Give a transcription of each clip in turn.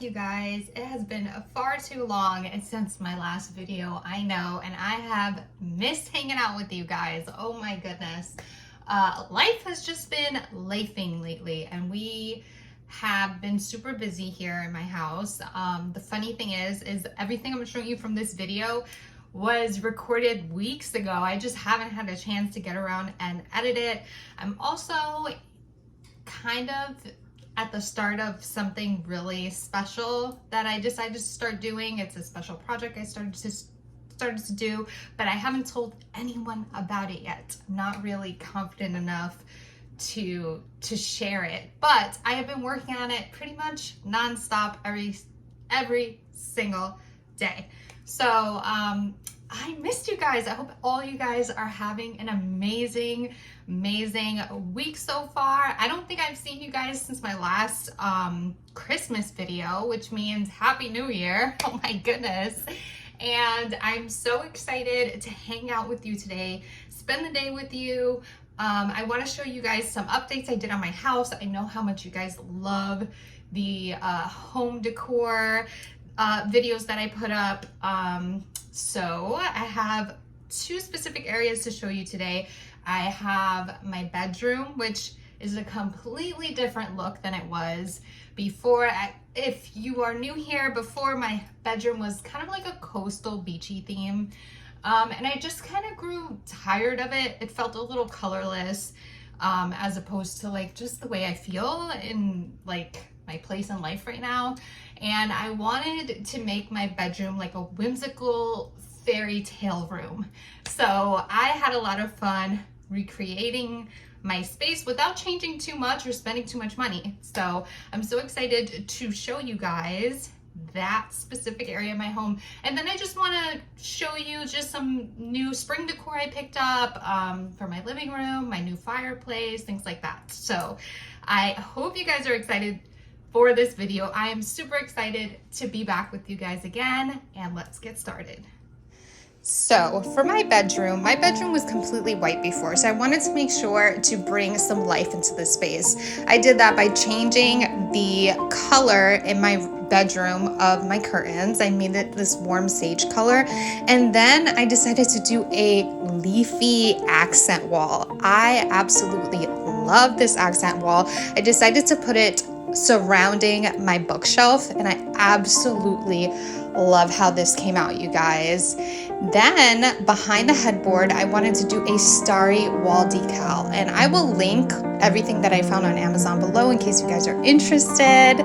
you guys. It has been far too long since my last video, I know, and I have missed hanging out with you guys. Oh my goodness. Life has just been lifing lately, and we have been super busy here in my house. The funny thing is everything I'm showing you from this video was recorded weeks ago. I just haven't had a chance to get around and edit it. I'm also kind of at the start of something really special that I decided to start doing. It's a special project I started to do, but I haven't told anyone about it yet. I'm not really confident enough to share it, but I have been working on it pretty much nonstop every single day. So I missed you guys. I hope all you guys are having an amazing week so far. I don't think I've seen you guys since my last Christmas video, which means Happy New Year. Oh my goodness. And I'm so excited to hang out with you today, spend the day with you. I want to show you guys some updates I did on my house. I know how much you guys love the home decor videos that I put up. So I have two specific areas to show you today. I have my bedroom, which is a completely different look than it was before. If you are new here, before my bedroom was kind of like a coastal beachy theme. And I just kind of grew tired of it. It felt a little colorless, as opposed to like just the way I feel in like my place in life right now. And I wanted to make my bedroom like a whimsical fairy tale room. So I had a lot of fun recreating my space without changing too much or spending too much money. So I'm so excited to show you guys that specific area of my home. And then I just want to show you just some new spring decor I picked up for my living room, my new fireplace, things like that. So I hope you guys are excited for this video. I am super excited to be back with you guys again, and let's get started. So for my bedroom was completely white before, so I wanted to make sure to bring some life into the space. I did that by changing the color in my bedroom of my curtains. I made it this warm sage color, and then I decided to do a leafy accent wall. I absolutely love this accent wall. I decided to put it surrounding my bookshelf, and I absolutely love how this came out, you guys. Then behind the headboard, I wanted to do a starry wall decal, and I will link everything that I found on Amazon below in case you guys are interested.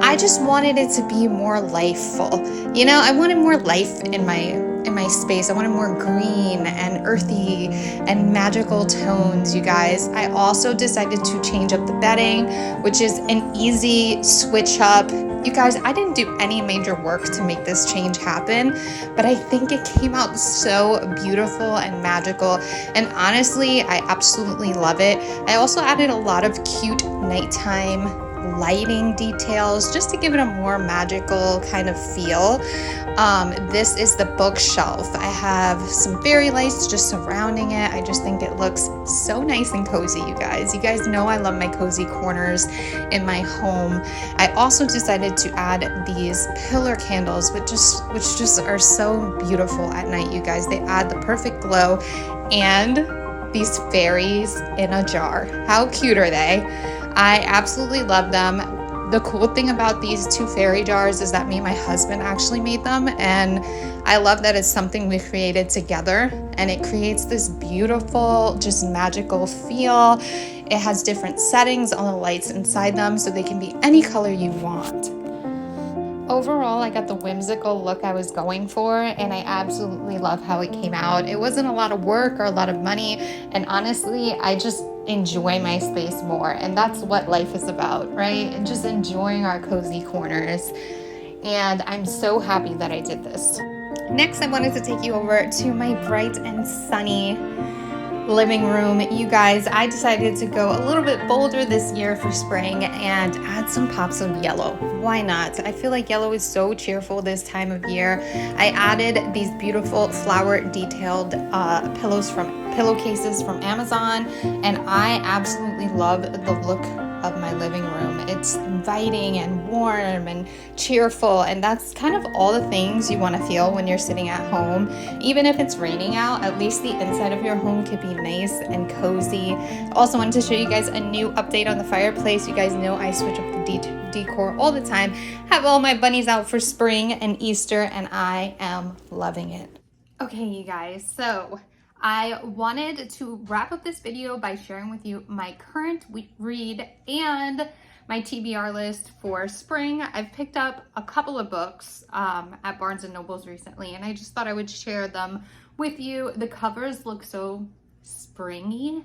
I just wanted it to be more lifeful. You know, I wanted more life in my space. I wanted more green and earthy and magical tones, you guys. I also decided to change up the bedding, which is an easy switch up. You guys, I didn't do any major work to make this change happen, but I think it came out so beautiful and magical. And honestly, I absolutely love it. I also added a lot of cute nighttime lighting details just to give it a more magical kind of feel. This is the bookshelf. I have some fairy lights just surrounding it. I just think it looks so nice and cozy, you guys. You guys know I love my cozy corners in my home. I also decided to add these pillar candles, which just are so beautiful at night, you guys. They add the perfect glow. And these fairies in a jar. How cute are they? I absolutely love them. The cool thing about these two fairy jars is that me and my husband actually made them, and I love that it's something we created together, and it creates this beautiful, just magical feel. It has different settings on the lights inside them, so they can be any color you want. Overall, I got the whimsical look I was going for, and I absolutely love how it came out. It wasn't a lot of work or a lot of money, and honestly, I just enjoy my space more, and that's what life is about, right? And just enjoying our cozy corners. And I'm so happy that I did this. Next, I wanted to take you over to my bright and sunny living room. You guys, I decided to go a little bit bolder this year for spring and add some pops of yellow. Why not? I feel like yellow is so cheerful this time of year. I added these beautiful flower detailed pillowcases from Amazon, and I absolutely love the look of my living room. It's inviting and warm and cheerful, and that's kind of all the things you want to feel when you're sitting at home. Even if it's raining out, at least the inside of your home could be nice and cozy. Also wanted to show you guys a new update on the fireplace. You guys know I switch up the decor all the time. Have all my bunnies out for spring and Easter, and I am loving it. Okay, you guys, so I wanted to wrap up this video by sharing with you my current read and my TBR list for spring. I've picked up a couple of books at Barnes & Noble's recently, and I just thought I would share them with you. The covers look so springy.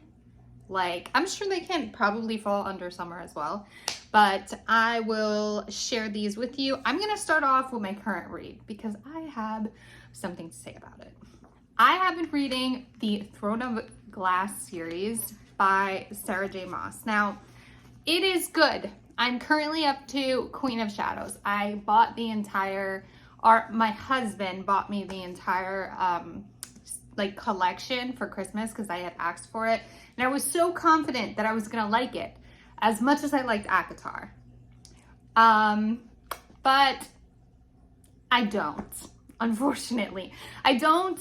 Like, I'm sure they can probably fall under summer as well, but I will share these with you. I'm gonna start off with my current read because I have something to say about it. I have been reading the Throne of Glass series by Sarah J. Maas. Now, it is good. I'm currently up to Queen of Shadows. I bought the entire, or my husband bought me the entire like collection for Christmas because I had asked for it. And I was so confident that I was gonna like it as much as I liked ACOTAR. But I don't, unfortunately. I don't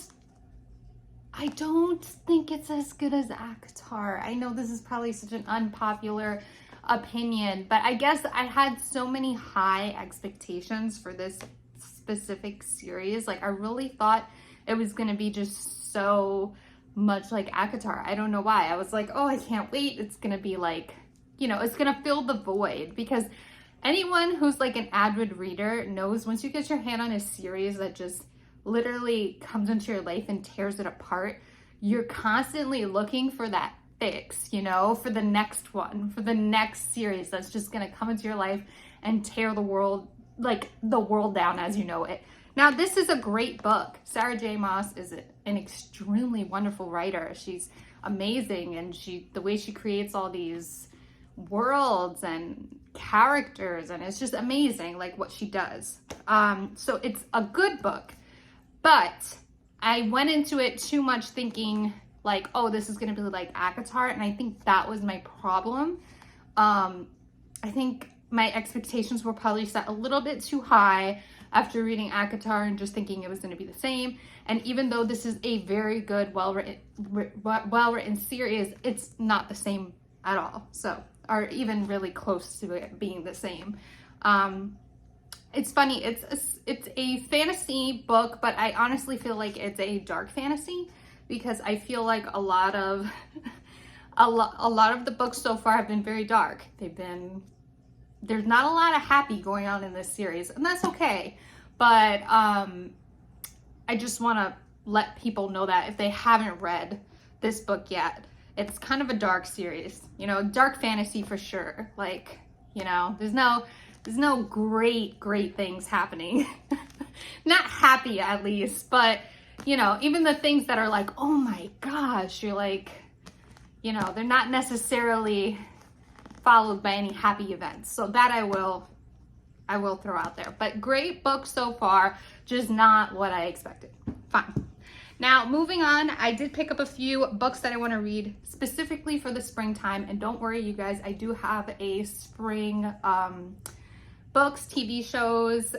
think it's as good as ACOTAR. I know this is probably such an unpopular opinion, but I guess I had so many high expectations for this specific series. Like, I really thought it was going to be just so much like ACOTAR. I don't know why. I was like, oh, I can't wait. It's going to be like, you know, it's going to fill the void, because anyone who's like an avid reader knows once you get your hand on a series that just literally comes into your life and tears it apart, you're constantly looking for that fix, you know, for the next one, for the next series that's just going to come into your life and tear the world, like the world down as you know it. Now, this is a great book. Sarah J. Maas is an extremely wonderful writer. She's amazing, and the way she creates all these worlds and characters, and it's just amazing, like what she does. So it's a good book. But I went into it too much thinking like, oh, this is going to be like ACOTAR. And I think that was my problem. I think my expectations were probably set a little bit too high after reading ACOTAR and just thinking it was going to be the same. And even though this is a very good, well-written series, it's not the same at all. So, or even really close to it being the same. It's funny, it's a fantasy book, but I honestly feel like it's a dark fantasy, because I feel like a lot of the books so far have been very dark. There's not a lot of happy going on in this series, and that's okay. But I just want to let people know that if they haven't read this book yet, it's kind of a dark series, you know, dark fantasy for sure. Like, you know, there's no great things happening. Not happy, at least, but, you know, even the things that are like, oh my gosh, you're like, you know, they're not necessarily followed by any happy events. So that I will throw out there. But great book so far, just not what I expected. Fine. Now, moving on, I did pick up a few books that I want to read specifically for the springtime. And don't worry, you guys, I do have a spring books, TV shows,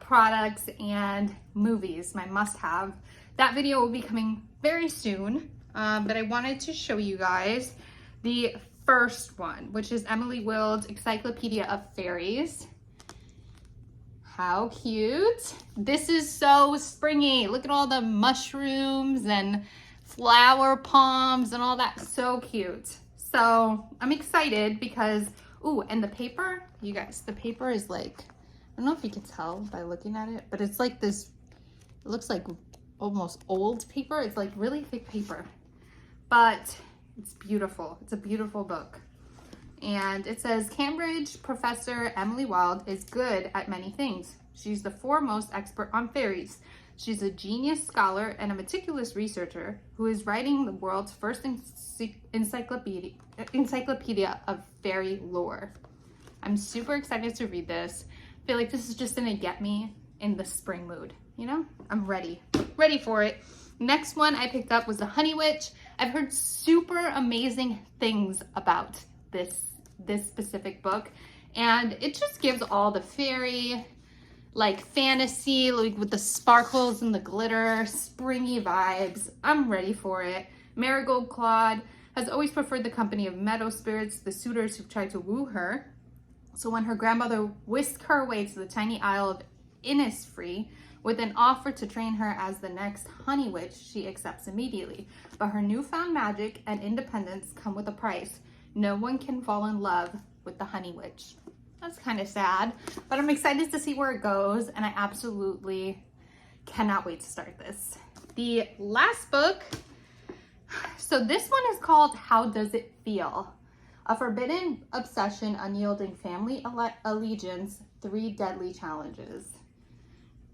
products, and movies, my must-have. That video will be coming very soon, but I wanted to show you guys the first one, which is Emily Wilde's Encyclopedia of Fairies. How cute. This is so springy. Look at all the mushrooms and flower palms and all that. So cute. So I'm excited because, ooh, and the paper, you guys, the paper is like, I don't know if you can tell by looking at it, but it's like this, it looks like almost old paper. It's like really thick paper, but it's beautiful. It's a beautiful book. And it says, Cambridge professor Emily Wilde is good at many things. She's the foremost expert on fairies. She's a genius scholar and a meticulous researcher who is writing the world's first encyclopedia of fairy lore. I'm super excited to read this. I feel like this is just gonna get me in the spring mood, you know? I'm ready for it. Next one I picked up was The Honey Witch. I've heard super amazing things about this specific book, And it just gives all the fairy, like fantasy, like with the sparkles and the glitter, springy vibes. I'm ready for it. Marigold Claude has always preferred the company of meadow spirits, the suitors who've tried to woo her. So when her grandmother whisked her away to the tiny isle of Innisfree with an offer to train her as the next honey witch, she accepts immediately. But her newfound magic and independence come with a price. No one can fall in love with the honey witch. That's kind of sad, but I'm excited to see where it goes, and I absolutely cannot wait to start this. The last book, so this one is called How Does It Feel? A forbidden obsession, unyielding family allegiance, 3 deadly challenges.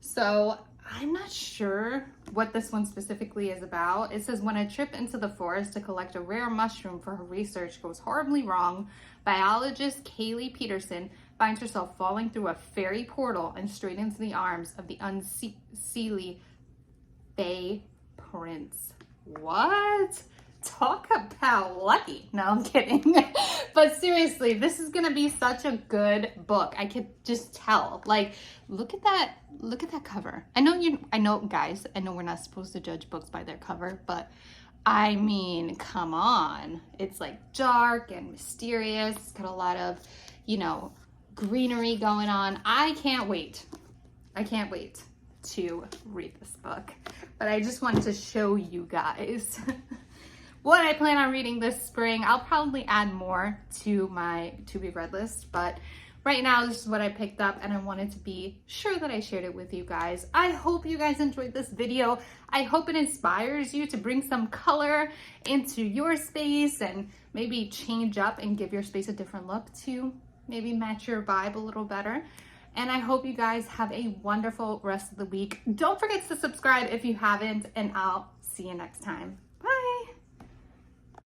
So I'm not sure what this one specifically is about. It says when a trip into the forest to collect a rare mushroom for her research goes horribly wrong, biologist Kaylee Peterson finds herself falling through a fairy portal and straight into the arms of the unseelie Fae Prince. What? Talk about lucky. No, I'm kidding. But seriously, this is gonna be such a good book. I could just tell. Like, look at that cover. I know guys, I know we're not supposed to judge books by their cover, but I mean, come on. It's like dark and mysterious. It's got a lot of, you know, greenery going on. I can't wait to read this book. But I just wanted to show you guys what I plan on reading this spring. I'll probably add more to my to be read list, but right now this is what I picked up, and I wanted to be sure that I shared it with you guys. I hope you guys enjoyed this video. I hope it inspires you to bring some color into your space and maybe change up and give your space a different look to maybe match your vibe a little better. And I hope you guys have a wonderful rest of the week. Don't forget to subscribe if you haven't, and I'll see you next time. Bye.